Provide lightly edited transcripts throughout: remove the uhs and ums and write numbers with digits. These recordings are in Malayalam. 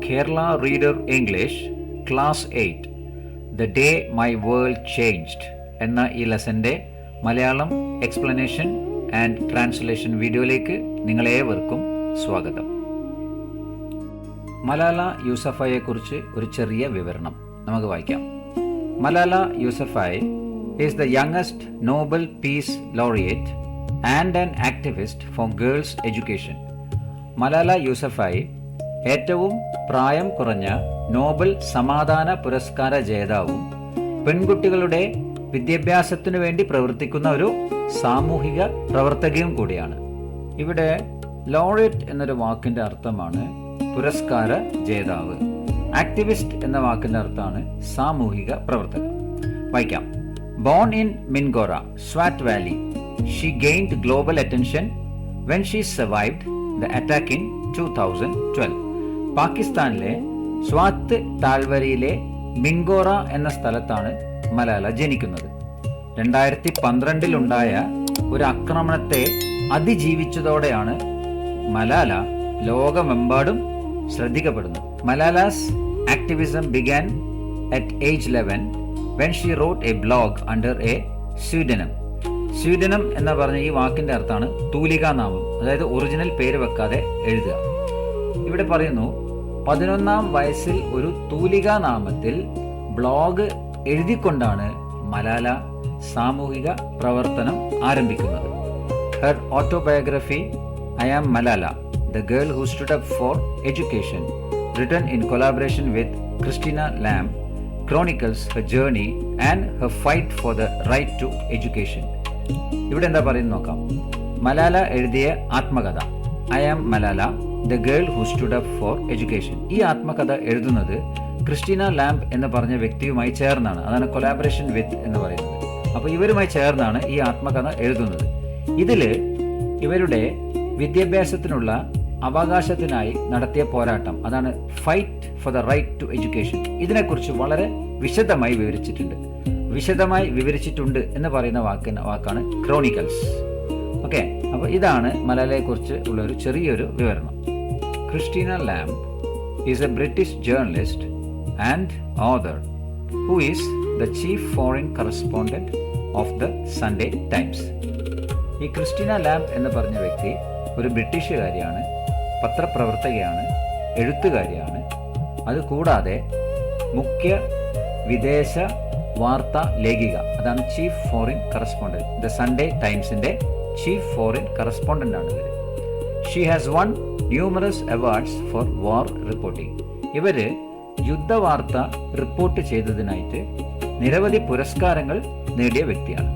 Kerala Reader English Class 8 The Day My World Changed എന്ന ഈ ലെസൻ്റെ മലയാളം എക്സ്പ്ലനേഷൻ ആൻഡ് ട്രാൻസ്ലേഷൻ വീഡിയോയിലേക്ക് നിങ്ങളേവർക്കും സ്വാഗതം. മലാല യൂസഫായെക്കുറിച്ച് ഒരു ചെറിയ വിവരണം നമുക്ക് വായിക്കാം. Malala യൂസഫായ് is the youngest Nobel Peace Laureate and an activist for girls' education. Malala യൂസഫായ് ഏറ്റവും പ്രായം കുറഞ്ഞ നോബൽ സമാധാന പുരസ്കാര ജേതാവും പെൺകുട്ടികളുടെ വിദ്യാഭ്യാസത്തിനു വേണ്ടി പ്രവർത്തിക്കുന്ന ഒരു സാമൂഹിക പ്രവർത്തകയും കൂടിയാണ്. ഇവിടെ ലോറിയറ്റ് എന്നൊരു വാക്കിന്റെ അർത്ഥമാണ് പുരസ്കാര ജേതാവ്. ആക്ടിവിസ്റ്റ് എന്ന വാക്കിന്റെ അർത്ഥമാണ് സാമൂഹിക പ്രവർത്തക. വായിക്കാം. Born in Mingora, Swat Valley, she gained global attention when she survived the attack in 2012. പാകിസ്ഥാനിലെ സ്വാത്ത് താഴ്വരയിലെ മിങ്കോറ എന്ന സ്ഥലത്താണ് മലാല ജനിക്കുന്നത്. 2012 ഒരു ആക്രമണത്തെ അതിജീവിച്ചതോടെയാണ് മലാല ലോകമെമ്പാടും ശ്രദ്ധിക്കപ്പെടുന്നത്. Malala's activism began at age 11 when she wrote a blog under a pseudonym. സ്യൂഡനം എന്ന് പറഞ്ഞ ഈ വാക്കിന്റെ അർത്ഥമാണ് തൂലികാനാമം, അതായത് ഒറിജിനൽ പേര് വെക്കാതെ എഴുതുക. ഇവിടെ പറയുന്നു 11-ാം വയസ്സിൽ ഒരു തൂലികാനാമത്തിൽ ബ്ലോഗ് എഴുതിക്കൊണ്ടാണ് മലാല സാമൂഹിക പ്രവർത്തനം ആരംഭിക്കുന്നത്. Her autobiography I am Malala, the girl who stood up for education, written in collaboration with Christina Lamb, chronicles her journey and her fight for the right to education. ഇവിടെ എന്താ പറയുന്നത് നോക്കാം. മലാല എഴുതിയ ആത്മകഥ I am Malala, the girl who stood up for education. ഈ ആത്മകഥ എഴുതുന്നത് ക്രിസ്റ്റീന ലാംബ് എന്ന് പറഞ്ഞ വ്യക്തിയുമായി ചേർന്നാണ്. അതാണ് കൊലാബറേഷൻ വിത്ത് എന്ന് പറയുന്നത്. അപ്പോൾ ഇവരുമായി ചേർന്നാണ് ഈ ആത്മകഥ എഴുതുന്നത്. ഇതിൽ ഇവരുടെ വിദ്യാഭ്യാസത്തിനുള്ള അവകാശത്തിനായി നടത്തിയ പോരാട്ടം, അതാണ് fight for the right to education. ഇതിനെക്കുറിച്ച് വളരെ വിശദമായി വിവരിച്ചിട്ടുണ്ട് എന്ന് പറയുന്ന വാക്കാണ് ക്രോണിക്കൽസ്. ഓക്കെ, അപ്പോൾ ഇതാണ് മലാലയെക്കുറിച്ച് ഉള്ള ഒരു ചെറിയൊരു വിവരണം. Christina Lamb is a British journalist and author who is the chief foreign correspondent of the Sunday Times. ഈ ക്രിസ്റ്റീന ലാംബ് എന്ന് പറഞ്ഞ വ്യക്തി ഒരു ബ്രിട്ടീഷുകാരിയാണ്, പത്രപ്രവർത്തകയാണ്, എഴുത്തുകാരിയാണ്. അതുകൂടാതെ മുഖ്യ വിദേശ വാർത്താ ലേഖിക, അതാണ് chief foreign correspondent. The Sunday ടൈംസിന്റെ ചീഫ് ഫോറിൻ കറസ്പോണ്ടന്റ് ആണ് ഇവർ. She has won numerous awards for war reporting. ഇവര് യുദ്ധവാർത്ത റിപ്പോർട്ട് ചെയ്തതിനായിട്ട് നിരവധി പുരസ്കാരങ്ങൾ നേടിയ വ്യക്തിയാണ്.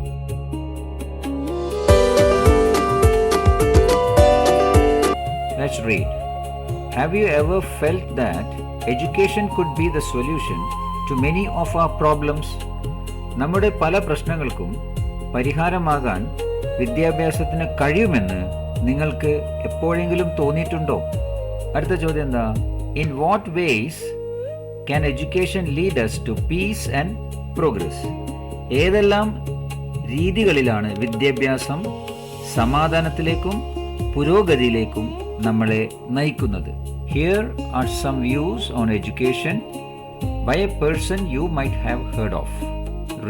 Let's read. Have you ever felt that education could be the solution to many of our problems? നമ്മുടെ പല പ്രശ്നങ്ങൾക്കും പരിഹാരമാകാൻ വിദ്യാഭ്യാസത്തിന് കഴിയുമെന്ന് നിങ്ങൾക്ക് എപ്പോഴെങ്കിലും തോന്നിയിട്ടുണ്ടോ? അടുത്ത ചോദ്യം എന്താ? In what ways can education lead us to peace and progress? ഏതെല്ലാം രീതികളിലാണ് വിദ്യാഭ്യാസം സമാധാനത്തിലേക്കും പുരോഗതിയിലേക്കും നമ്മളെ നയിക്കുന്നത്? Here are some views on education by a person you might have heard of.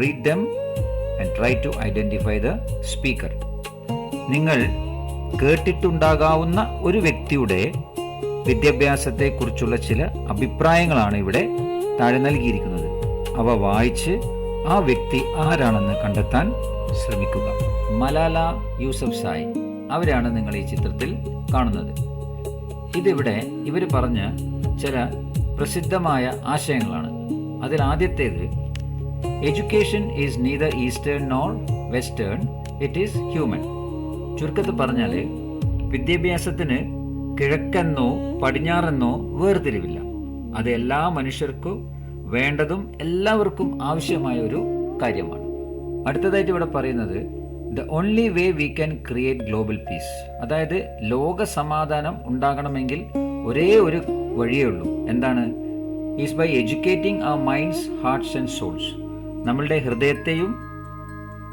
Read them and try to identify the speaker. നിങ്ങൾ കേട്ടിട്ടുണ്ടാകാവുന്ന ഒരു വ്യക്തിയുടെ വിദ്യാഭ്യാസത്തെക്കുറിച്ചുള്ള ചില അഭിപ്രായങ്ങളാണ് ഇവിടെ താഴെ നൽകിയിരിക്കുന്നത്. അവ വായിച്ച് ആ വ്യക്തി ആരാണെന്ന് കണ്ടെത്താൻ ശ്രമിക്കുക. മലാല യൂസഫ്സായ്, അവരാണ് നിങ്ങൾ ഈ ചിത്രത്തിൽ കാണുന്നത്. ഇതിവിടെ ഇവർ പറഞ്ഞ ചില പ്രസിദ്ധമായ ആശയങ്ങളാണ്. അതിൽ ആദ്യത്തേത്, education is neither eastern nor western, it is human. ചുരുക്കത്തിൽ പറഞ്ഞാൽ വിദ്യാഭ്യാസത്തിന് കിഴക്കെന്നോ പടിഞ്ഞാറെന്നോ വേർതിരിവില്ല. അത് എല്ലാ മനുഷ്യർക്കും വേണ്ടതും എല്ലാവർക്കും ആവശ്യമായ ഒരു കാര്യമാണ്. അടുത്തതായിട്ട് ഇവിടെ പറയുന്നത്, the only way we can create global peace. അതായത് ലോക സമാധാനം ഉണ്ടാകണമെങ്കിൽ ഒരേ ഒരു വഴിയേ ഉള്ളൂ. എന്താണ്? Is by educating our minds, hearts and souls. നമ്മളുടെ ഹൃദയത്തെയും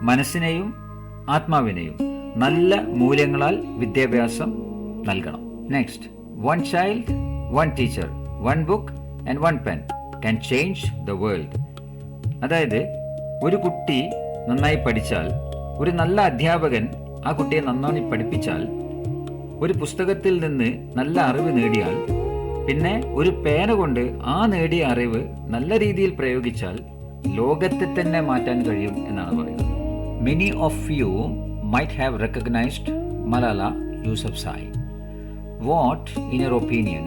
മനസ്സിനെയും ആത്മാവിനെയും നല്ല മൂല്യങ്ങളാൽ വിദ്യാഭ്യാസം നൽകണം. Next, one child one teacher one book and one pen can change the world. അതായത് ഒരു കുട്ടി നന്നായി പഠിച്ചാൽ, ഒരു നല്ല അധ്യാപകൻ ആ കുട്ടിയെ നന്നായി പഠിപ്പിച്ചാൽ, ഒരു പുസ്തകത്തിൽ നിന്ന് നല്ല അറിവ് നേടിയാൽ, പിന്നെ ഒരു പേന കൊണ്ട് ആ നേടിയ അറിവ് നല്ല രീതിയിൽ പ്രയോഗിച്ചാൽ ലോകത്തെ തന്നെ മാറ്റാൻ കഴിയും എന്നാണ് പറയുന്നത്. Many of you might have recognized Malala Yousafzai. What, in your opinion,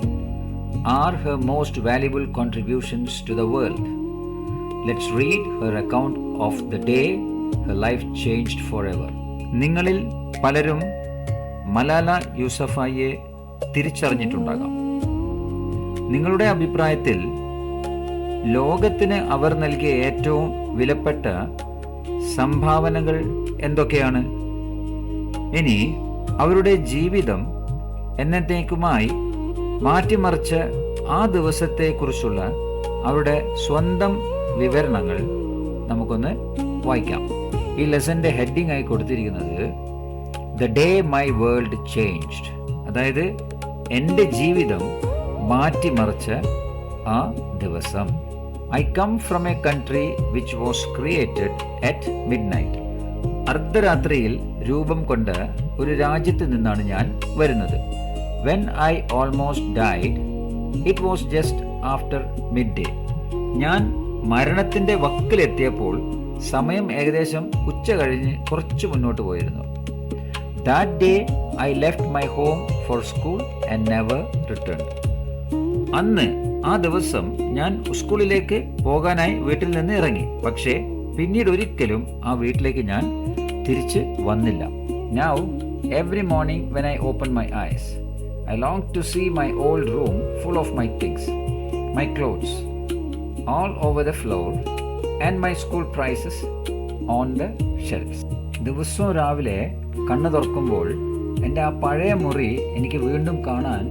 are her most valuable contributions to the world? Let's read her account of the day her life changed forever. നിങ്ങളിൽ പലരും മലാല യൂസഫായിയെ തിരിച്ചറിഞ്ഞിട്ടുണ്ടാകാം. നിങ്ങളുടെ അഭിപ്രായത്തിൽ ലോകത്തിന് അവർ നൽകിയ ഏറ്റവും വിലപ്പെട്ട സംഭാവനകൾ എന്തൊക്കെയാണ്? ഇനി അവരുടെ ജീവിതം എന്നത്തേക്കുമായി മാറ്റിമറിച്ച ആ ദിവസത്തെക്കുറിച്ചുള്ള അവരുടെ സ്വന്തം വിവരണങ്ങൾ നമുക്കൊന്ന് വായിക്കാം. ഈ ലെസന്റെ ഹെഡിങ് ആയി കൊടുത്തിരിക്കുന്നത് the day my world changed, അതായത് എൻ്റെ ജീവിതം മാറ്റിമറിച്ച ആ ദിവസം. I come from a country which was created at midnight. അർദ്ധരാത്രിയിൽ രൂപം കൊണ്ട ഒരു രാജ്യത്ത് നിന്നാണ് ഞാൻ വരുന്നത്. When I almost died it was just after midday. ഞാൻ മരണത്തിൻ്റെ വക്കിലെത്തിയപ്പോൾ സമയം ഏകദേശം ഉച്ച കഴിഞ്ഞ് കുറച്ച് മുന്നോട്ട് പോയിരുന്നു. That day I left my home for school and never return. അന്ന് ആ ദിവസം ഞാൻ സ്കൂളിലേക്ക് പോകാനായി വീട്ടിൽ നിന്ന് ഇറങ്ങി, പക്ഷേ പിന്നീട് ഒരിക്കലും ആ വീട്ടിലേക്ക് ഞാൻ തിരിച്ച് വന്നില്ല. Now every morning when I open my eyes I long to see my old room full of my things, my clothes all over the floor and my school prizes on the shelves. ദിവസവും രാവിലെ കണ്ണു തുറക്കുമ്പോൾ എൻ്റെ ആ പഴയ മുറി എനിക്ക് വീണ്ടും കാണാൻ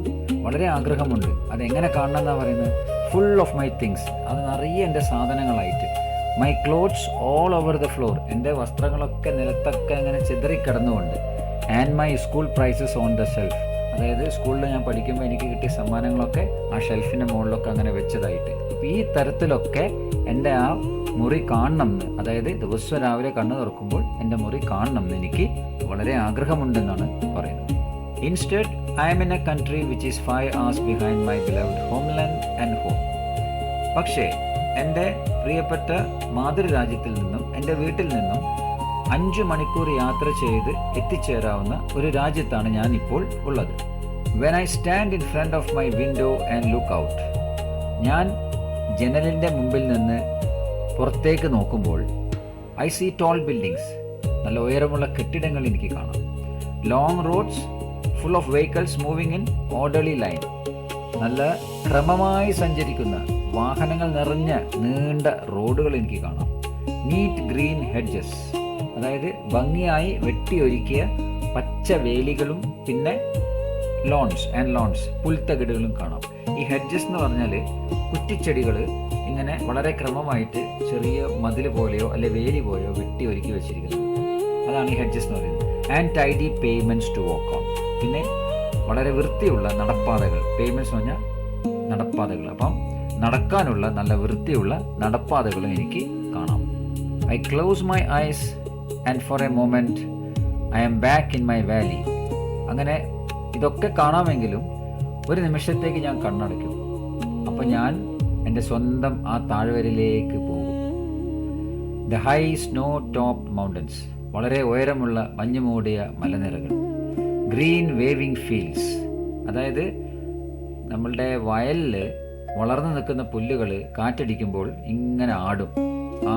വളരെ ആഗ്രഹമുണ്ട്. അതെങ്ങനെ കാണണം എന്നാണ് പറയുന്നത്? ഫുൾ ഓഫ് മൈ തിങ്സ്, അത് നിറയെ എൻ്റെ സാധനങ്ങളായിട്ട്. My clothes all over the floor, എൻ്റെ വസ്ത്രങ്ങളൊക്കെ നിലത്തൊക്കെ അങ്ങനെ ചിതറിക്കിടന്നുകൊണ്ട്. And my school prizes on the shelf, അതായത് സ്കൂളിൽ ഞാൻ പഠിക്കുമ്പോൾ എനിക്ക് കിട്ടിയ സമ്മാനങ്ങളൊക്കെ ആ ഷെൽഫിൻ്റെ മുകളിലൊക്കെ അങ്ങനെ വെച്ചതായിട്ട്. അപ്പോൾ ഈ തരത്തിലൊക്കെ എൻ്റെ ആ മുറി കാണണം എന്ന്, അതായത് ദിവസം രാവിലെ കണ്ണു തുറക്കുമ്പോൾ എൻ്റെ മുറി കാണണം എന്ന് എനിക്ക് വളരെ ആഗ്രഹമുണ്ടെന്നാണ് പറയുന്നത്. Instead I M in A country which is 5 hours behind my beloved homeland and home. പക്ഷേ എൻ്റെ പ്രിയപ്പെട്ട മാതൃരാജ്യത്തിൽ നിന്നും എൻ്റെ വീട്ടിൽ നിന്നും 5 മണിക്കൂർ യാത്ര ചെയ്ത് എത്തിച്ചേരാവുന്ന ഒരു രാജ്യത്താണ് ഞാൻ ഇപ്പോൾ ഉള്ളത്. When I stand in front of my window and look out, ഞാൻ ജനലിൻ്റെ മുമ്പിൽ നിന്ന് പുറത്തേക്ക് നോക്കുമ്പോൾ ഐ സീ ടോൾ ബിൽഡിങ്സ്, നല്ല ഉയരമുള്ള കെട്ടിടങ്ങൾ എനിക്ക് കാണാം. Long roads full of vehicles moving in orderly line, നല്ല ക്രമമായി സഞ്ചരിക്കുന്ന വാഹനങ്ങൾ നിറഞ്ഞ നീണ്ട റോഡുകൾ എനിക്ക് കാണാം. നീറ്റ് ഗ്രീൻ ഹെഡ്ജസ്, അതായത് ഭംഗിയായി വെട്ടിയൊരുക്കിയ പച്ച വേലികളും പിന്നെ ലോൺസ് പുൽത്തകിടുകളും കാണാം. ഈ ഹെഡ്ജസ് എന്ന് പറഞ്ഞാൽ കുറ്റിച്ചെടികൾ ഇങ്ങനെ വളരെ ക്രമമായിട്ട് ചെറിയ മതിൽ പോലെയോ അല്ലെ വേലി പോലെയോ വെട്ടി ഒരുക്കി വെച്ചിരിക്കുന്നത്, അതാണ് ഈ ഹെഡ്ജസ് എന്ന് പറയുന്നത്. And tidy pavements to walk on, പിന്നെ വളരെ വൃത്തിയുള്ള നടപ്പാതകൾ. പേയ്മെൻറ്റ്സ് എന്ന് പറഞ്ഞാൽ നടപ്പാതകൾ, അപ്പം നടക്കാനുള്ള നല്ല വൃത്തിയുള്ള നടപ്പാതകളും എനിക്ക് കാണാം. I close my eyes and for a moment I am back in my valley. അങ്ങനെ ഇതൊക്കെ കാണാമെങ്കിലും ഒരു നിമിഷത്തേക്ക് ഞാൻ കണ്ണടയ്ക്കും. അപ്പോൾ ഞാൻ എൻ്റെ സ്വന്തം ആ താഴ്വരയിലേക്ക് പോകും. The high snow top mountains, വളരെ ഉയരമുള്ള മഞ്ഞ് മൂടിയ മലനിരകൾ. ഗ്രീൻ വേവിങ് ഫീൽഡ്സ്, അതായത് നമ്മളുടെ വയലിൽ വളർന്നു നിൽക്കുന്ന പുല്ലുകൾ കാറ്റടിക്കുമ്പോൾ ഇങ്ങനെ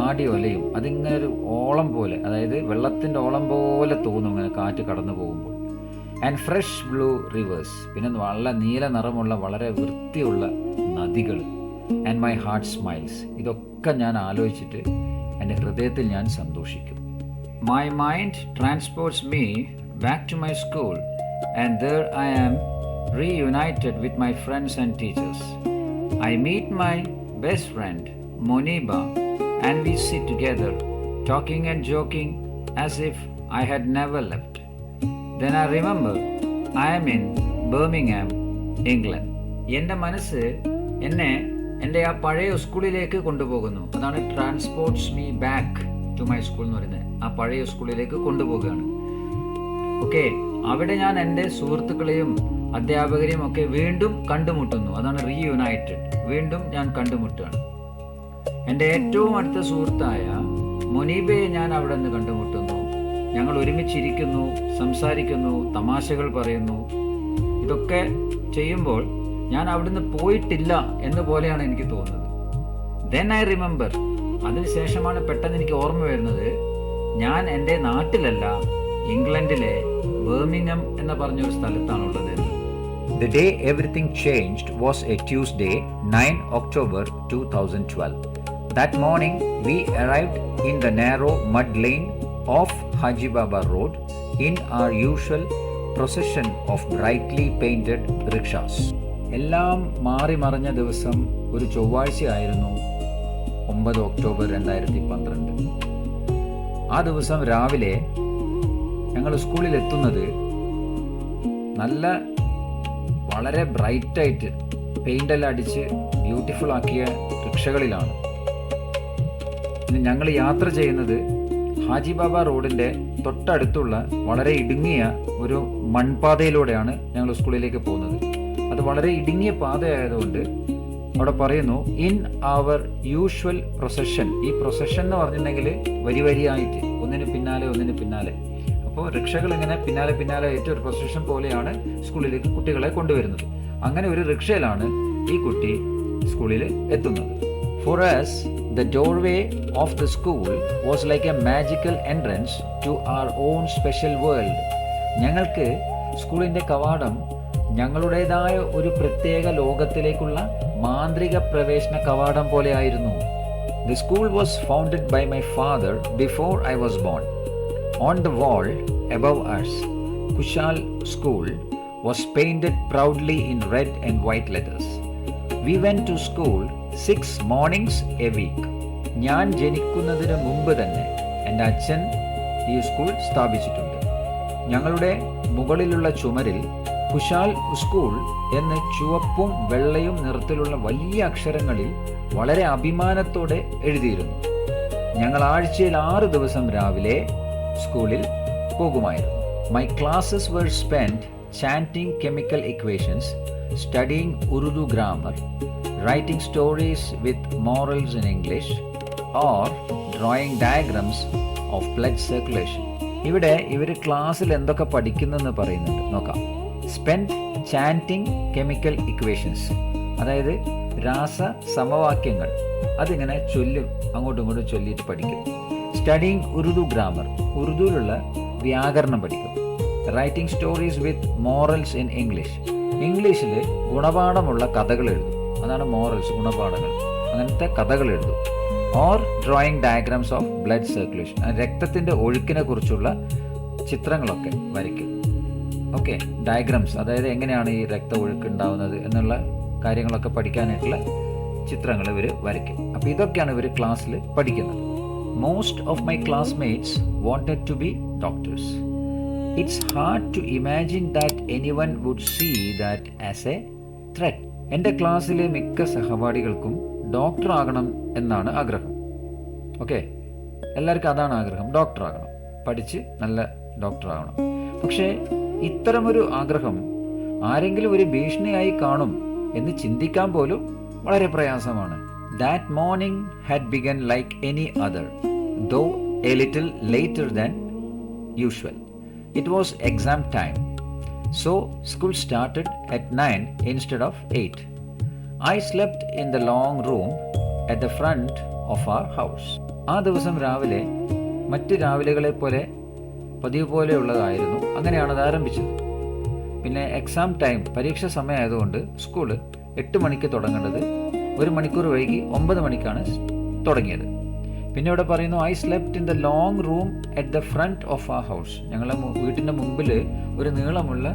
ആടി ഒലയും. അതിങ്ങനെ ഒരു ഓളം പോലെ, അതായത് വെള്ളത്തിൻ്റെ ഓളം പോലെ തോന്നും ഇങ്ങനെ കാറ്റ് കടന്നു പോകുമ്പോൾ. ആൻഡ് ഫ്രഷ് ബ്ലൂ റിവേഴ്സ്, പിന്നെ വളരെ നീല നിറമുള്ള വളരെ വൃത്തിയുള്ള നദികൾ. ആൻഡ് മൈ ഹാർട്ട് സ്മൈൽസ്, ഇതൊക്കെ ഞാൻ ആലോചിച്ചിട്ട് എൻ്റെ ഹൃദയത്തിൽ ഞാൻ സന്തോഷിക്കും. My mind transports me back to my school, and there I am reunited with my friends and teachers. I meet my best friend Moniba and we sit together talking and joking as if I had never left. Then I remember I am in Birmingham, England. എൻ്റെ മനസ്സ് എന്നെ എൻ്റെ ആ പഴയ സ്കൂളിലേക്ക് കൊണ്ടുപോകുന്നു. അതാണ് transports me back to my school എന്ന് പറയുന്നത്. ആ പഴയ സ്കൂളിലേക്ക് കൊണ്ടുപോകുകയാണ്. ഓക്കെ, അവിടെ ഞാൻ എൻ്റെ സുഹൃത്തുക്കളെയും അധ്യാപകരെയും ഒക്കെ വീണ്ടും കണ്ടുമുട്ടുന്നു. അതാണ് റീയുണൈറ്റഡ്. വീണ്ടും ഞാൻ കണ്ടുമുട്ടുകയാണ്. എൻ്റെ ഏറ്റവും അടുത്ത സുഹൃത്തായ മുനീബയെ ഞാൻ അവിടെ നിന്ന് കണ്ടുമുട്ടുന്നു. ഞങ്ങൾ ഒരുമിച്ചിരിക്കുന്നു, സംസാരിക്കുന്നു, തമാശകൾ പറയുന്നു. ഇതൊക്കെ ചെയ്യുമ്പോൾ ഞാൻ അവിടുന്ന് പോയിട്ടില്ല എന്ന പോലെയാണ് എനിക്ക് തോന്നുന്നത്. ദെൻ ഐ റിമെമ്പർ, അതിനുശേഷമാണ് പെട്ടെന്ന് എനിക്ക് ഓർമ്മ വരുന്നത്, ഞാൻ എൻ്റെ നാട്ടിലല്ല, ഇംഗ്ലണ്ടിലെ ബർമിംഗം എന്ന് പറഞ്ഞൊരു സ്ഥലത്താണുള്ളത്. The day everything changed was a Tuesday, 9 October 2012. That morning, we arrived in the narrow mud lane of Haji Baba Road in our usual procession of brightly painted rickshaws. എല്ലാം മാറി മറിഞ്ഞ ദിവസം ഒരു ചൊവ്വാഴ്ചയായിരുന്നു 9 ഒക്ടോബർ 2012. ആ ദിവസം രാവിലെ ഞങ്ങൾ സ്കൂളിൽ എത്തുന്നത് വളരെ ബ്രൈറ്റായിട്ട് പെയിൻ്റെല്ലാം അടിച്ച് ബ്യൂട്ടിഫുൾ ആക്കിയ റിക്ഷകളിലാണ്. ഇനി ഞങ്ങൾ യാത്ര ചെയ്യുന്നത് ഹാജി ബാബ റോഡിൻ്റെ തൊട്ടടുത്തുള്ള വളരെ ഇടുങ്ങിയ ഒരു മൺപാതയിലൂടെയാണ് ഞങ്ങൾ സ്കൂളിലേക്ക് പോകുന്നത്. അത് വളരെ ഇടുങ്ങിയ പാതയായതുകൊണ്ട് അവിടെ പറയുന്നു ഇൻ അവർ യൂഷ്വൽ പ്രൊസഷൻ. ഈ പ്രൊസഷൻ എന്ന് പറഞ്ഞിട്ടുണ്ടെങ്കിൽ വരിയായിട്ട് ഒന്നിന് പിന്നാലെ. അപ്പോൾ റിക്ഷകൾ ഇങ്ങനെ പിന്നാലെ ആയിട്ട് ഒരു പ്രൊസഷൻ പോലെയാണ് സ്കൂളിലേക്ക് കുട്ടികളെ കൊണ്ടുവരുന്നത്. അങ്ങനെ ഒരു റിക്ഷയിലാണ് ഈ കുട്ടി സ്കൂളിൽ എത്തുന്നത്. For us, the doorway of the school was like a magical entrance to our own special world. ഞങ്ങൾക്ക് സ്കൂളിൻ്റെ കവാടം ഞങ്ങളുടേതായ ഒരു പ്രത്യേക ലോകത്തിലേക്കുള്ള മാന്ത്രിക പ്രവേശന കവാടം പോലെയായിരുന്നു. The school was founded by my father before I was born. On the wall above us, Kushal School was painted proudly in red and white letters. We went to school 6 mornings a week. ഞാൻ ജനിക്കുന്നതിന് മുമ്പ് തന്നെ എൻ്റെ അച്ഛൻ ഈ സ്കൂൾ സ്ഥാപിച്ചിട്ടുണ്ട്. ഞങ്ങളുടെ മുകളിലുള്ള ചുമരിൽ കുശാൽ സ്കൂൾ എന്ന് ചുവപ്പും വെള്ളയും നിറത്തിലുള്ള വലിയ അക്ഷരങ്ങളിൽ വളരെ അഭിമാനത്തോടെ എഴുതിയിരുന്നു. ഞങ്ങൾ ആഴ്ചയിൽ 6 ദിവസം രാവിലെ സ്കൂളിൽ പോകുമായിരുന്നു. My classes were spent chanting chemical equations, studying Urdu grammar, writing stories with morals in English, or drawing diagrams of blood circulation. ഇവിടെ ഇവർ ക്ലാസ്സിൽ എന്തൊക്കെ പഠിക്കുന്നെന്ന് പറയുന്നുണ്ട്, നോക്കാം. സ്പെൻഡ് ചാൻറ്റിങ് കെമിക്കൽ ഇക്വേഷൻസ്, അതായത് രാസ സമവാക്യങ്ങൾ, അതിങ്ങനെ അങ്ങോട്ടും ഇങ്ങോട്ടും ചൊല്ലിയിട്ട് പഠിക്കും. സ്റ്റഡിങ് ഉറുദു ഗ്രാമർ, ഉറുദുവിലുള്ള വ്യാകരണം പഠിക്കും. Writing stories with morals in English, ഇംഗ്ലീഷിൽ ഗുണപാഠമുള്ള കഥകൾ എഴുതും. അതാണ് മോറൽസ്, ഗുണപാഠങ്ങൾ, അങ്ങനത്തെ കഥകൾ എഴുതും. Or drawing diagrams of blood circulation, രക്തത്തിൻ്റെ ഒഴുക്കിനെ കുറിച്ചുള്ള ചിത്രങ്ങളൊക്കെ വരയ്ക്കും. ഓക്കെ, ഡയഗ്രാംസ്, അതായത് എങ്ങനെയാണ് ഈ രക്ത ഒഴുക്ക് ഉണ്ടാവുന്നത് എന്നുള്ള കാര്യങ്ങളൊക്കെ പഠിക്കാനായിട്ടുള്ള ചിത്രങ്ങൾ ഇവർ വരയ്ക്കും. അപ്പോൾ ഇതൊക്കെയാണ് ഇവർ ക്ലാസ്സിൽ പഠിക്കുന്നത്. Most of my classmates wanted to be doctors. It's hard to imagine that anyone would see that as a threat. എൻ്റെ ക്ലാസ്സിലെ മിക്ക സഹപാഠികൾക്കും ഡോക്ടർ ആകണം എന്നാണ് ആഗ്രഹം. ഓക്കെ, എല്ലാവർക്കും അതാണ് ആഗ്രഹം, ഡോക്ടർ ആകണം, പഠിച്ച് നല്ല ഡോക്ടർ ആകണം. പക്ഷേ ഇത്തരമൊരു ആഗ്രഹം ആരെങ്കിലും ഒരു ഭീഷണിയായി കാണും എന്ന് ചിന്തിക്കാൻ പോലും വളരെ പ്രയാസമാണ്. That morning had begun like any other, though a little later than usual. It was exam time, so school started at 9 instead of 8. I slept in the long room at the front of our house. ആ ദിവസം രാവിലെ മറ്റ് രാവിലെകളെ പോലെ പതിവ് പോലെയുള്ളതായിരുന്നു. അങ്ങനെയാണ് അത് ആരംഭിച്ചത്. പിന്നെ എക്സാം ടൈം, പരീക്ഷ സമയമായതുകൊണ്ട് സ്കൂള് 8 മണിക്ക് തുടങ്ങേണ്ടത് 1 മണിക്കൂർ വൈകി 9 മണിക്കാണ് തുടങ്ങിയത്. പിന്നെ ഇവിടെ പറയുന്നു I slept in the long room at the front of a house. ഞങ്ങളുടെ വീട്ടിൻ്റെ മുമ്പിൽ ഒരു നീളമുള്ള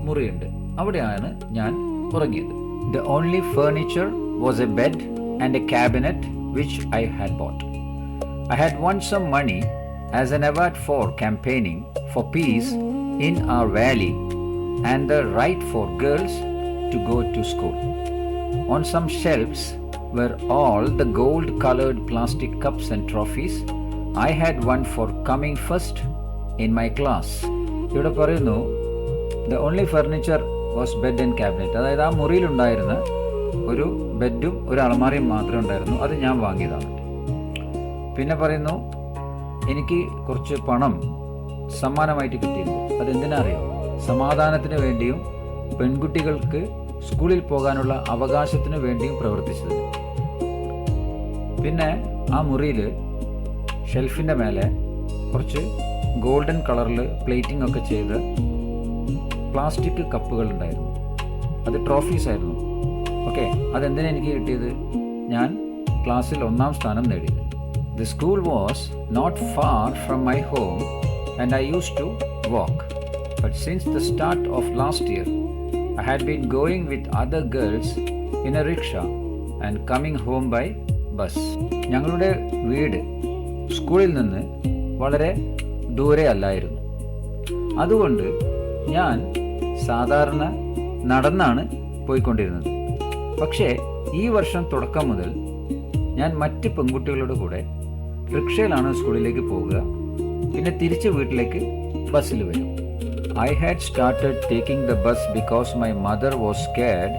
മുറിയുണ്ട്, അവിടെയാണ് ഞാൻ ഉറങ്ങിയത്. The only furniture was a bed and a cabinet which I had bought. I had won some money as an award for campaigning for peace in our valley and the right for girls to go to school. On some shelves were all the gold-colored plastic cups and trophies. I had one for coming first in my class. ഇവിടെ പറയുന്നു the only furniture was bed and cabinet. അതായത് ആ മുറിയിലുണ്ടായിരുന്ന ഒരു ബെഡും ഒരു അലമാരയും മാത്രമേ ഉണ്ടായിരുന്നു. അത് ഞാൻ വാങ്ങിയതാണ്. പിന്നെ പറയുന്നു എനിക്ക് കുറച്ച് പണം സമ്മാനമായിട്ട് കിട്ടിയിട്ടുണ്ട്. അതെന്തിനാ അറിയാം? സമാധാനത്തിന് വേണ്ടിയും പെൺകുട്ടികൾക്ക് സ്കൂളിൽ പോകാനുള്ള അവകാശത്തിന് വേണ്ടിയും പ്രവർത്തിച്ചത്. പിന്നെ ആ മുറിയിൽ ഷെൽഫിൻ്റെ മേലെ കുറച്ച് ഗോൾഡൻ കളറിൽ പ്ലേറ്റിംഗ് ഒക്കെ ചെയ്ത് പ്ലാസ്റ്റിക് കപ്പുകൾ ഉണ്ടായിരുന്നു. അത് ട്രോഫീസ് ആയിരുന്നു. ഓക്കെ, അതെന്തിനാണ് എനിക്ക് കിട്ടിയത്? ഞാൻ ക്ലാസ്സിൽ 1ാം സ്ഥാനം നേടിയത്. The school was not far from my home and I use to walk. But since the start of last year I had been going with other girls in a rickshaw and coming home by bus. ഞങ്ങളുടെ വീട് സ്കൂളിൽ നിന്ന് വളരെ ദൂരെ അല്ലായിരുന്നു. അതുകൊണ്ട് ഞാൻ സാധാരണ നടന്നാണ് പോയിക്കൊണ്ടിരുന്നത്. പക്ഷേ ഈ വർഷം തുടക്കം മുതൽ ഞാൻ മറ്റ് പെൺകുട്ടികളുടെ കൂടെ റിക്ഷയിലാണ് സ്കൂളിലേക്ക് പോകുക. പിന്നെ തിരിച്ച് വീട്ടിലേക്ക് ബസ്സിൽ വരും. I had started taking the bus because my mother was scared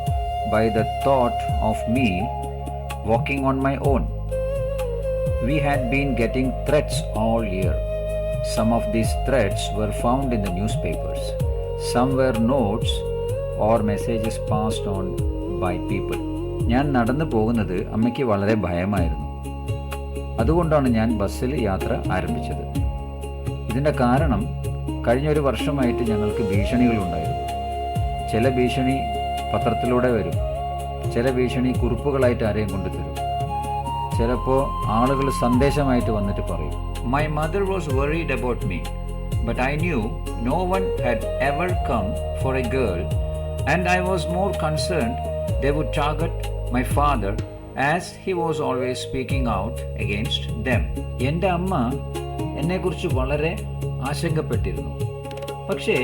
by the thought of me walking on my own. We had been getting threats all year. Some of these threats were found in the newspapers. Some were notes or messages passed on by people. ഞാൻ നടന്നു പോകുന്നത് അമ്മയ്ക്ക് വളരെ ഭയമായിരുന്നു. അതുകൊണ്ടാണ് ഞാൻ ബസ്സിൽ യാത്ര ആരംഭിച്ചത്. ഇതിൻ്റെ കാരണം കഴിഞ്ഞ ഒരു വർഷമായിട്ട് ഞങ്ങൾക്ക് ഭീഷണികളുണ്ടായിരുന്നു. ചില ഭീഷണി പത്രത്തിലൂടെ വരും, ചില ഭീഷണി കുറിപ്പുകളായിട്ട് ആരെയും കൊണ്ടുതരും, ചിലപ്പോൾ ആളുകൾ സന്ദേശമായിട്ട് വന്നിട്ട് പറയും. My mother was worried about me, but I knew no one had ever come for a girl and I was more concerned they would target my father as he was always speaking out against them. എൻ്റെ അമ്മ എന്നെക്കുറിച്ച് വളരെ ആശങ്കപ്പെട്ടിരുന്നു. പക്ഷേ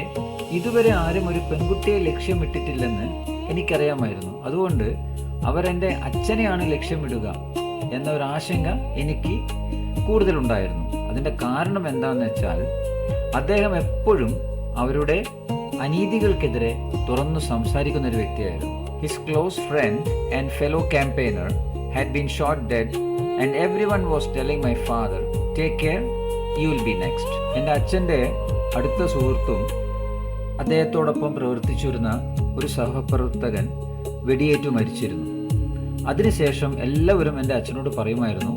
ഇതുവരെ ആരും ഒരു പെൺകുട്ടിയെ ലക്ഷ്യമിട്ടിട്ടില്ലെന്ന് എനിക്കറിയാമായിരുന്നു. അതുകൊണ്ട് അവരെൻ്റെ അച്ഛനെയാണ് ലക്ഷ്യമിടുക എന്ന ഒരു ആശങ്ക എനിക്ക് കൂടുതലുണ്ടായിരുന്നു. അതിൻ്റെ കാരണം എന്താണെന്ന് വെച്ചാൽ അദ്ദേഹം എപ്പോഴും അവരുടെ അനീതികൾക്കെതിരെ തുറന്നു സംസാരിക്കുന്ന ഒരു വ്യക്തിയായിരുന്നു. His close friend and fellow campaigner had been shot dead and everyone was telling my father, take care, you will be next. എൻ്റെ അച്ഛൻ്റെ അടുത്ത സുഹൃത്തും അദ്ദേഹത്തോടൊപ്പം പ്രവർത്തിച്ചിരുന്ന ഒരു സഹപ്രവർത്തകൻ വെടിയേറ്റു മരിച്ചിരുന്നു. അതിനുശേഷം എല്ലാവരും എൻ്റെ അച്ഛനോട് പറയുമായിരുന്നു,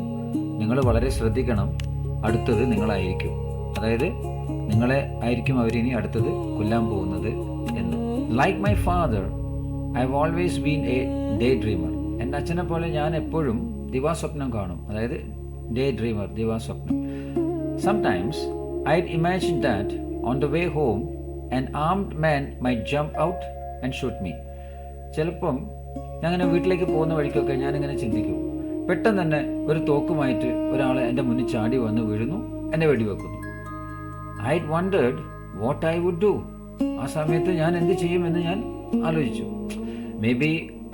നിങ്ങൾ വളരെ ശ്രദ്ധിക്കണം, അടുത്തത് നിങ്ങളായിരിക്കും. അതായത് നിങ്ങളെ ആയിരിക്കും അവരിനി അടുത്തത് കൊല്ലാൻ പോകുന്നത് എന്ന്. Like my father I have always been a day dreamer. എൻ്റെ അച്ഛനെ പോലെ ഞാൻ എപ്പോഴും ദിവാസ്വപ്നം കാണും. അതായത് ഡേ ഡ്രീമർ, ദിവാസ്വപ്നം. Sometimes I'd imagine that on the way home an armed man might jump out and shoot me. ചിലപ്പം ഞാനിങ്ങനെ വീട്ടിലേക്ക് പോകുന്ന വഴിക്കൊക്കെ ഞാനിങ്ങനെ ചിന്തിക്കും, പെട്ടെന്ന് തന്നെ ഒരു തോക്കുമായിട്ട് ഒരാൾ എൻ്റെ മുന്നിൽ ചാടി വന്ന് വീഴുന്നു, എന്നെ വെടിവെക്കുന്നു. I'd wondered what I would do. ആ സമയത്ത് ഞാൻ എന്ത് ചെയ്യുമെന്ന് ഞാൻ ആലോചിച്ചു. Maybe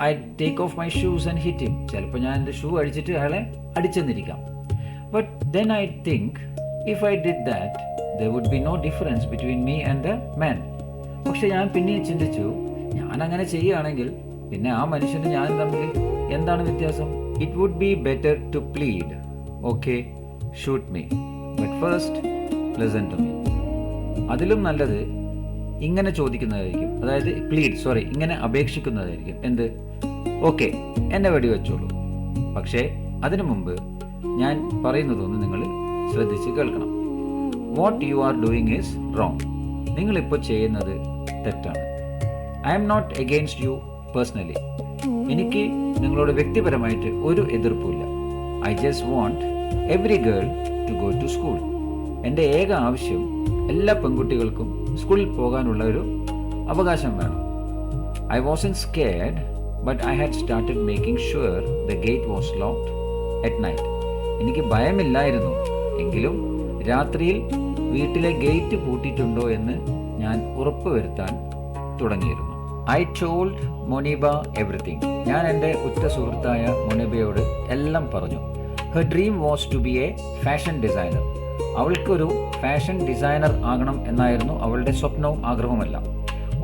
I'd take off my shoes and hit him. ചിലപ്പോൾ ഞാൻ എൻ്റെ ഷൂ അടിച്ചിട്ട് അയാളെ അടിച്ചെന്നിരിക്കാം. But then I think if I did that there would be no difference between me and the man. പക്ഷെ ഞാൻ പിന്നെയും ചിന്തിച്ചു, ഞാൻ അങ്ങനെ ചെയ്യുകയാണെങ്കിൽ പിന്നെ ആ മനുഷ്യനും ഞാനും തമ്മിൽ എന്താണ് വ്യത്യാസം? It would be better to plead, okay, shoot me, but first listen to me. അതിലും നല്ലത് ഇങ്ങനെ ചോദിക്കുന്നതായിരിക്കും, അതായത് ഇങ്ങനെ അപേക്ഷിക്കുന്നതായിരിക്കും. എന്ത്? ഓക്കെ, എന്നെ വെടിവെച്ചോളൂ, പക്ഷേ അതിനു മുമ്പ് ഞാൻ പറയുന്നതൊന്ന് നിങ്ങൾ ശ്രദ്ധിച്ച് കേൾക്കണം. What you are doing is wrong. നിങ്ങളിപ്പോൾ ചെയ്യുന്നത് തെറ്റാണ്. I am not against you personally. എനിക്ക് നിങ്ങളോട് വ്യക്തിപരമായിട്ട് ഒരു എതിർപ്പുമില്ല. I just want every girl to go to school. എൻ്റെ ഏക ആവശ്യം എല്ലാ പെൺകുട്ടികൾക്കും സ്കൂളിൽ പോകാനുള്ള ഒരു അവകാശം വേണം. I wasn't scared, but I had started making sure the gate was locked at night. എനിക്ക് ഭയമില്ലായിരുന്നു, എങ്കിലും രാത്രിയിൽ വീട്ടിലെ ഗേറ്റ് പൂട്ടിയിട്ടുണ്ടോ എന്ന് ഞാൻ ഉറപ്പുവരുത്താൻ തുടങ്ങിയിരുന്നു. I told Moniba everything. ഞാൻ എൻ്റെ ഉറ്റ സുഹൃത്തായ മൊനീബയോട് എല്ലാം പറഞ്ഞു. Her dream was to be a fashion designer. അവൾക്കൊരു ഫാഷൻ ഡിസൈനർ ആകണം എന്നായിരുന്നു അവളുടെ സ്വപ്നവും ആഗ്രഹവുമെല്ലാം.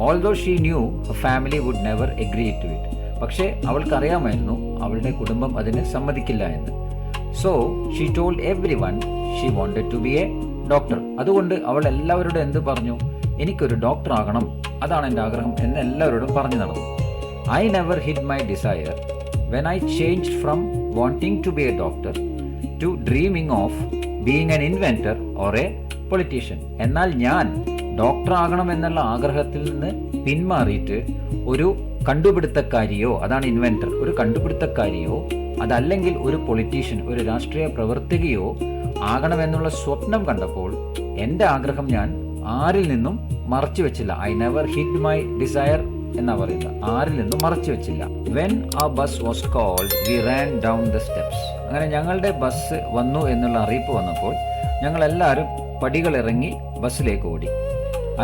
Although she knew her family would never agree to it. പക്ഷേ അവൾക്കറിയാമായിരുന്നു അവളുടെ കുടുംബം അതിന് സമ്മതിക്കില്ല എന്ന്. So she told everyone she wanted to be a doctor. അതുകൊണ്ട് അവൾ എല്ലാവരോടും എന്ത് പറഞ്ഞു? എനിക്കൊരു ഡോക്ടർ ആകണം, അതാണ് എൻ്റെ ആഗ്രഹം എന്ന് എല്ലാവരോടും പറഞ്ഞു നടന്നു. I never hid my desire when I changed from wanting to be a doctor to dreaming of being an inventor or a politician. എന്നാൽ ഞാൻ ഡോക്ടർ ആകണം എന്നുള്ള ആഗ്രഹത്തിൽ നിന്ന് പിന്മാറിയിട്ട് ഒരു കണ്ടുപിടുത്തക്കാരിയോ, അതാണ് ഇൻവെൻറ്റർ, ഒരു കണ്ടുപിടുത്തക്കാരിയോ അതല്ലെങ്കിൽ ഒരു പൊളിറ്റീഷ്യൻ, ഒരു രാഷ്ട്രീയ പ്രവർത്തകയോ ആകണമെന്നുള്ള സ്വപ്നം കണ്ടപ്പോൾ എൻ്റെ ആഗ്രഹം ഞാൻ ആരിൽ നിന്നും മറച്ചു വെച്ചില്ല. I never hid my desire എന്നാ പറയുന്നത്, ആരിൽ നിന്നും മറച്ചു വെച്ചില്ല. വെൻ ആ bus was called we ran down the steps. അങ്ങനെ ഞങ്ങളുടെ ബസ് വന്നു എന്നുള്ള അറിയിപ്പ് വന്നപ്പോൾ ഞങ്ങൾ എല്ലാവരും പടികൾ ഇറങ്ങി ബസ്സിലേക്ക് ഓടി.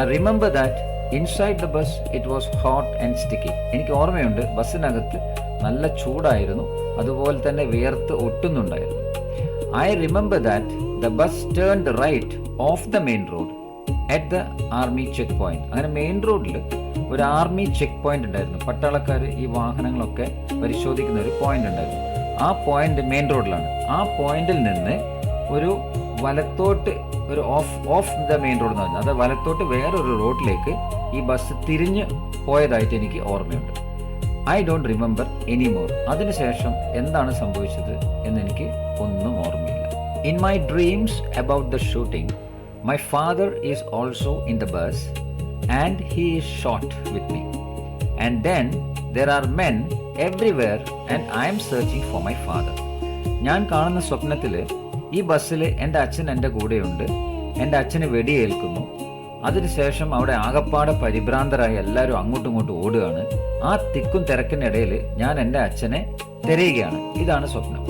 I remember that inside the bus it was hot and sticky. എനിക്ക് ഓർമ്മയുണ്ട് ബസ്സിനകത്ത് നല്ല ചൂടായിരുന്നു, അതുപോലെ തന്നെ വിയർത്ത് ഒട്ടുന്നുണ്ടായിരുന്നു. I remember that the bus turned right off the main road at the army checkpoint. അങ്ങനെ മെയിൻ റോഡിൽ ഒരു ആർമി ചെക്ക് പോയിന്റ് ഉണ്ടായിരുന്നു. പട്ടാളക്കാർ ഈ വാഹനങ്ങളൊക്കെ പരിശോധിക്കുന്ന ഒരു പോയിന്റ് ഉണ്ടായിരുന്നു. ആ പോയിന്റ് മെയിൻ റോഡിലാണ്. ആ പോയിന്റിൽ നിന്ന് ഒരു വലത്തോട്ട് ഒരു ഓഫ് ദ മെയിൻ റോഡ് എന്ന് പറഞ്ഞാൽ അത് വലത്തോട്ട് വേറൊരു റോഡിലേക്ക് ഈ ബസ് തിരിഞ്ഞ് പോയതായിട്ട് എനിക്ക് ഓർമ്മയുണ്ട്. I don't remember anymore. അതിനുശേഷം എന്താണ് സംഭവിച്ചത് എന്നെനിക്ക് ഒന്നും ഓർമ്മയില്ല. In my dreams about the shooting my father is also in the bus and he is shot with me. And then there are men everywhere and I M searching for my father. ഞാൻ കാണുന്ന സ്വപ്നത്തിൽ ഈ ബസ്സിൽ എൻ്റെ അച്ഛൻ എൻ്റെ കൂടെയുണ്ട്. എൻ്റെ അച്ഛന് വെടിയേൽക്കുന്നു. അതിനുശേഷം അവിടെ ആകപ്പാടെ പരിഭ്രാന്തരായി എല്ലാവരും അങ്ങോട്ടും ഇങ്ങോട്ടും ഓടുകയാണ്. ആ തിക്കും തിരക്കിനിടയിൽ ഞാൻ എൻ്റെ അച്ഛനെ തിരയുകയാണ്. ഇതാണ് സ്വപ്നം.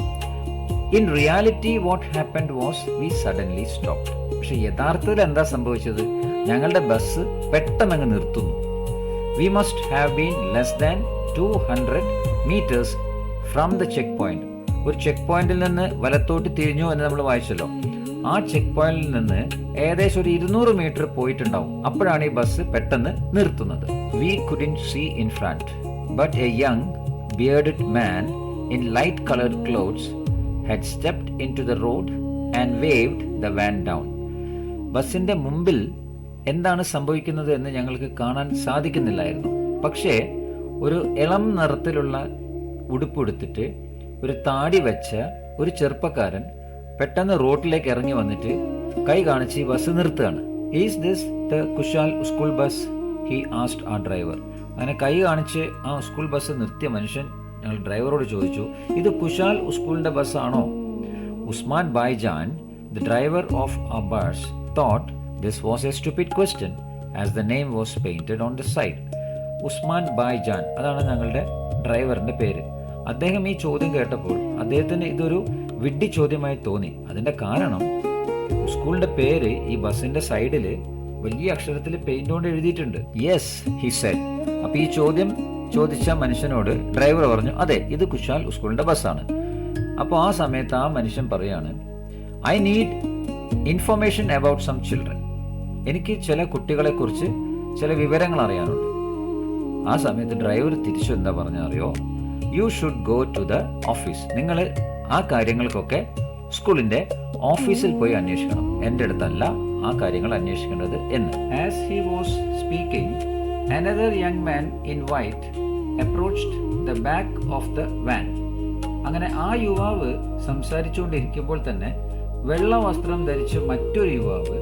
In reality what happened was we suddenly stopped. പക്ഷെ യഥാർത്ഥത്തിൽ എന്താ സംഭവിച്ചത്? ഞങ്ങളുടെ ബസ് പെട്ടെന്ന് നിർത്തുന്നു. We must have been less than 200 meters from the check point. ഒരു ചെക്ക് പോയിന്റിൽ നിന്ന് വലത്തോട്ട് തിരിഞ്ഞു എന്ന് നമ്മൾ വായിച്ചല്ലോ. ആ ചെക്ക് പോയിന്റിൽ നിന്ന് ഏകദേശം ഒരു 200 മീറ്റർ പോയിട്ടുണ്ടാവും. അപ്പോഴാണ് ഈ ബസ് പെട്ടെന്ന് നിർത്തുന്നത്. We couldn't see in front but a young bearded man in light coloured clothes had stepped into the road and waved the van down. ബസിന്റെ മുമ്പിൽ എന്താണ് സംഭവിക്കുന്നത് എന്ന് ഞങ്ങൾക്ക് കാണാൻ സാധിക്കുന്നില്ലായിരുന്നു. പക്ഷേ ഒരു ഇളം നിറത്തിലുള്ള ഉടുപ്പെടുത്തിട്ട് ഒരു താടി വെച്ച ഒരു ചെറുപ്പക്കാരൻ പെട്ടെന്ന് റോഡിലേക്ക് ഇറങ്ങി വന്നിട്ട് കൈ കാണിച്ച് ബസ് നിർത്തുകയാണ്. Is this the Kushal school bus? He asked ആ ഡ്രൈവർ. അങ്ങനെ കൈ കാണിച്ച് ആ സ്കൂൾ ബസ് നിർത്തിയ മനുഷ്യൻ ഞങ്ങൾ ഡ്രൈവറോട് ചോദിച്ചു, ഇത് കുശാൽ സ്കൂളിന്റെ ബസ്സാണോ? Usman Bhai Jan, the driver of a bus, thought this was a stupid question as the name was painted on the side. Usman Bhai Jan, അതാണ് ഞങ്ങളുടെ ഡ്രൈവറിന്റെ പേര്. അദ്ദേഹം ഈ ചോദ്യം കേട്ടപ്പോൾ അദ്ദേഹത്തിന് ഇതൊരു വിഡ്ഢി ചോദ്യമായി തോന്നി. അതിന്റെ കാരണം സ്കൂളിന്റെ പേര് ഈ ബസിന്റെ സൈഡിൽ വലിയ അക്ഷരത്തിൽ പെയിന്റ് കൊണ്ട് എഴുതിയിട്ടുണ്ട്. Yes he said. അപ്പൊ ഈ ചോദ്യം ചോദിച്ച മനുഷ്യനോട് ഡ്രൈവർ പറഞ്ഞു, അതെ ഇത് കുശാൽ സ്കൂളിന്റെ ബസ്സാണ്. അപ്പോൾ ആ സമയത്ത് ആ മനുഷ്യൻ പറയാണ്, I need information about some children. എനിക്ക് ചില കുട്ടികളെ കുറിച്ച് ചില വിവരങ്ങൾ അറിയാനുണ്ട്. ആ സമയത്ത് ഡ്രൈവർ തിരിച്ചു എന്താ പറഞ്ഞ അറിയോ? You should go to the office. നിങ്ങൾ ആ കാര്യങ്ങൾക്കൊക്കെ സ്കൂളിന്റെ ഓഫീസിൽ പോയി അന്വേഷിക്കണം, എൻ്റെ അടുത്തല്ല ആ കാര്യങ്ങൾ അന്വേഷിക്കേണ്ടത് എന്ന്. As he was speaking another young man in white approached the back of the van. അങ്ങനെ ആ യുവാവ് സംസാരിച്ചുകൊണ്ടിരിക്കുമ്പോൾ തന്നെ വെള്ള വസ്ത്രം ധരിച്ച മറ്റൊരു യുവാവ്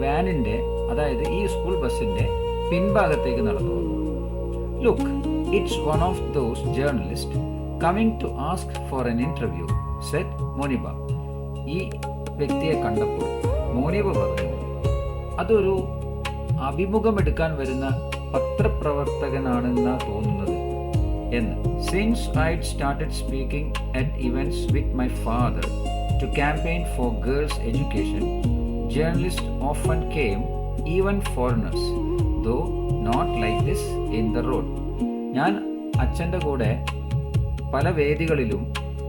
വാനിന്റെ, അതായത് ഈ സ്കൂൾ ബസിന്റെ പിൻഭാഗത്തേക്ക് നടന്നു വന്നു. Look, it's one of those journalists coming to ask for an interview, said Moniba. ഈ വ്യക്തിയെ കണ്ടപ്പോൾ മോനിബ പറഞ്ഞു, അതൊരു അഭിമുഖമെടുക്കാൻ വരുന്ന പത്രപ്രവർത്തകനാണെന്നാ തോന്നുന്നത് എന്ന്. Since I'd started speaking at events with my father to campaign for girls' education, journalists often came, even foreigners, though not like this in the road. ഞാൻ അച്ഛൻ്റെ കൂടെ പല വേദികളിലും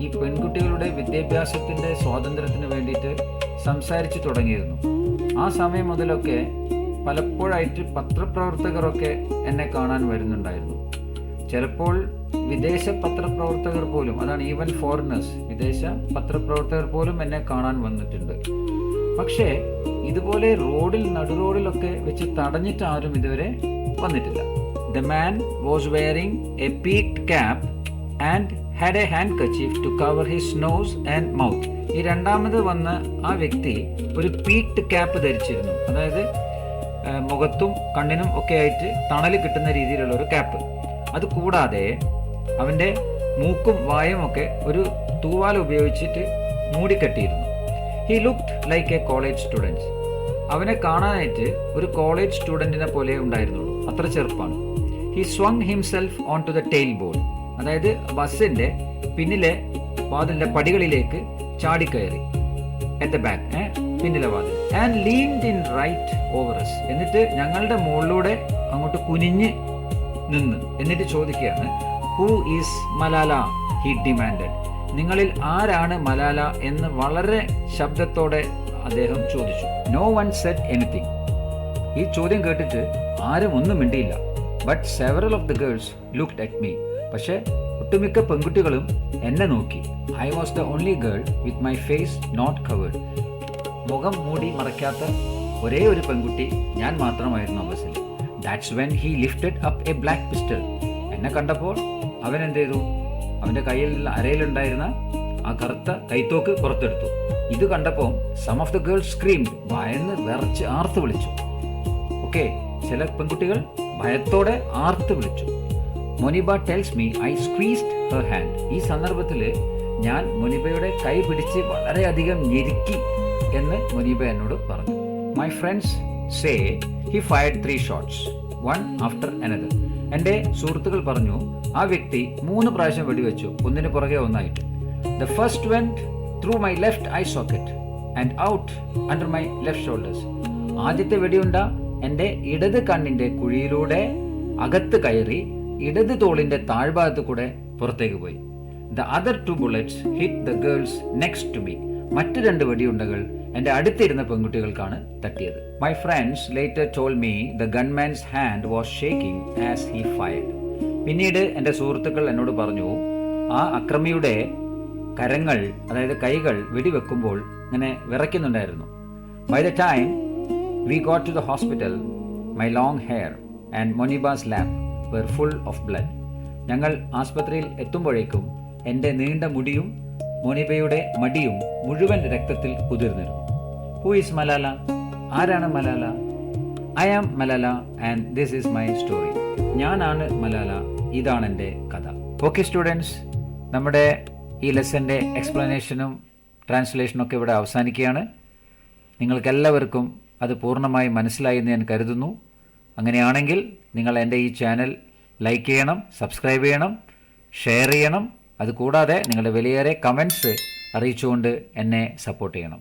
ഈ പെൺകുട്ടികളുടെ വിദ്യാഭ്യാസത്തിൻ്റെ സ്വാതന്ത്ര്യത്തിന് വേണ്ടിയിട്ട് സംസാരിച്ചു തുടങ്ങിയിരുന്നു. ആ സമയം മുതലൊക്കെ പലപ്പോഴായിട്ട് പത്രപ്രവർത്തകരൊക്കെ എന്നെ കാണാൻ വരുന്നുണ്ടായിരുന്നു. ചിലപ്പോൾ വിദേശ പത്രപ്രവർത്തകർ പോലും, അതാണ് ഈവൻ ഫോറിനേഴ്സ്, വിദേശ പത്രപ്രവർത്തകർ പോലും എന്നെ കാണാൻ വന്നിട്ടുണ്ട്. പക്ഷേ ഇതുപോലെ നടുറോഡിലൊക്കെ വെച്ച് തടഞ്ഞിട്ട് ആരും ഇതുവരെ വന്നിട്ടില്ല. The man was wearing a peaked cap and had a handkerchief to cover his nose and mouth. ഈ രണ്ടാമത് വന്ന ആ വ്യക്തി ഒരു പീക്ഡ് ക്യാപ്പ് ധരിച്ചിരുന്നു. അതായത് മുഖത്തും കണ്ണിനും ഒക്കെ ആയിട്ട് തണൽ കിട്ടുന്ന രീതിയിലുള്ള ഒരു ക്യാപ്പ്. അത് കൂടാതെ അവൻ്റെ മൂക്കും വായും ഒക്കെ ഒരു തൂവാല ഉപയോഗിച്ചിട്ട് മൂടിക്കെട്ടിയിരുന്നു. He looked like a college student. അവനെ കാണാനായിട്ട് ഒരു കോളേജ് സ്റ്റുഡൻറ്റിനെ പോലെ ഉണ്ടായിരുന്നുള്ളൂ, അത്ര ചെറുപ്പമാണ്. He swung himself onto the tailboard. അതായത് ബസ്സിൻ്റെ പിന്നിലെ വാതിലിൻ്റെ പടികളിലേക്ക് ചാടിക്കയറി. അറ്റ് ദ ബാക്ക്, പിന്നിലെ വാതിൽ. And leaned in right over us. എന്നിട്ട് ഞങ്ങളുടെ മുകളിലൂടെ അങ്ങോട്ട് കുനിഞ്ഞ് നിന്ന് എന്നിട്ട് ചോദിക്കുകയാണ്, who is Malala, he demanded. നിങ്ങളിൽ ആരാണ് മലാല എന്ന് വളരെ ശബ്ദത്തോടെ അദ്ദേഹം ചോദിച്ചു. No one said anything. ഈ ചോദ്യം കേട്ടിട്ട് ആരും ഒന്നും മിണ്ടിയില്ല. But several of the girls looked at me. പക്ഷേ ഒട്ടുമിക്ക പെൺകുട്ടികളും എന്നെ നോക്കി. I was the only girl with my face not covered. മുഖം മൂടി മറയ്ക്കാത്ത ഒരേ ഒരു പെൺകുട്ടി ഞാൻ മാത്രമായിരുന്നു ആ ബസ്സിൽ. That's when he lifted up A black pistol. എന്നെ കണ്ടപ്പോൾ അവൻ എന്ത് ചെയ്തു? അവൻ്റെ അരയിലുണ്ടായിരുന്ന ആ കറുത്ത കൈത്തോക്ക് പുറത്തെടുത്തു. ഇത് കണ്ടപ്പോൾ some of the girls screamed. ഭയന്ന് വിറച്ച് ആർത്ത് വിളിച്ചു. ഓക്കെ, ചില പെൺകുട്ടികൾ ഭയത്തോടെ ആർത്ത് വിളിച്ചു. Moniba tells me I squeezed her hand. ഈ സന്ദർഭത്തിൽ ഞാൻ മൊനിബയുടെ കൈ പിടിച്ച് വളരെയധികം ഞെരുക്കി എന്ന് മൊനിബ എന്നോട് പറഞ്ഞു. My friends say he fired 3 shots, one after another. എൻ്റെ സുഹൃത്തുക്കൾ പറഞ്ഞു ആ വ്യക്തി 3 പ്രാവശ്യം വെടിവെച്ചു, ഒന്നിന് പുറകെ ഒന്നായിട്ട്. The first went through my left I socket and out under my left shoulders. ആദ്യത്തെ വെടിയുണ്ട എൻ്റെ ഇടത് കണ്ണിൻ്റെ കുഴിയിലൂടെ അകത്ത് കയറി ഇടത് തോളിൻ്റെ താഴ്ഭാഗത്ത് കൂടെ പുറത്തേക്ക് പോയി. The other 2 bullets hit the girls next to me. മറ്റ് 2 വെടിയുണ്ടകൾ എൻ്റെ അടുത്തിരുന്ന പെൺകുട്ടികൾക്കാണ് തട്ടിയത്. My friends later told me the gunman's hand was shaking as he fired. പിന്നീട് എൻ്റെ സുഹൃത്തുക്കൾ എന്നോട് പറഞ്ഞു ആ അക്രമിയുടെ കരങ്ങൾ, അതായത് കൈകൾ വെടിവെക്കുമ്പോൾ ഇങ്ങനെ വിറയ്ക്കുന്നുണ്ടായിരുന്നു. By the time we got to the hospital my long hair and Moniba's lap were full of blood. ഞങ്ങൾ ആസ്പത്രിയിൽ എത്തുമ്പോഴേക്കും എൻ്റെ നീണ്ട മുടിയും മൊനിബയുടെ മടിയും മുഴുവൻ രക്തത്തിൽ കുതിർന്നിരുന്നു. Who is Malala? ആരാണ് Malala? I am Malala and this is my story. ഞാനാണ് മലാല, ഇതാണ് എൻ്റെ കഥ. ഓക്കെ സ്റ്റുഡൻസ്, നമ്മുടെ ഈ ലെസൻ്റെ എക്സ്പ്ലനേഷനും ട്രാൻസ്ലേഷനും ഒക്കെ ഇവിടെ അവസാനിക്കുകയാണ്. നിങ്ങൾക്കെല്ലാവർക്കും അത് പൂർണ്ണമായി മനസ്സിലായി എന്ന് ഞാൻ കരുതുന്നു. അങ്ങനെയാണെങ്കിൽ നിങ്ങൾ എൻ്റെ ഈ ചാനൽ ലൈക്ക് ചെയ്യണം, സബ്സ്ക്രൈബ് ചെയ്യണം, ഷെയർ ചെയ്യണം. അതുകൂടാതെ നിങ്ങളുടെ വിലയേറെ കമൻറ്റ്സ് അറിയിച്ചുകൊണ്ട് എന്നെ സപ്പോർട്ട് ചെയ്യണം.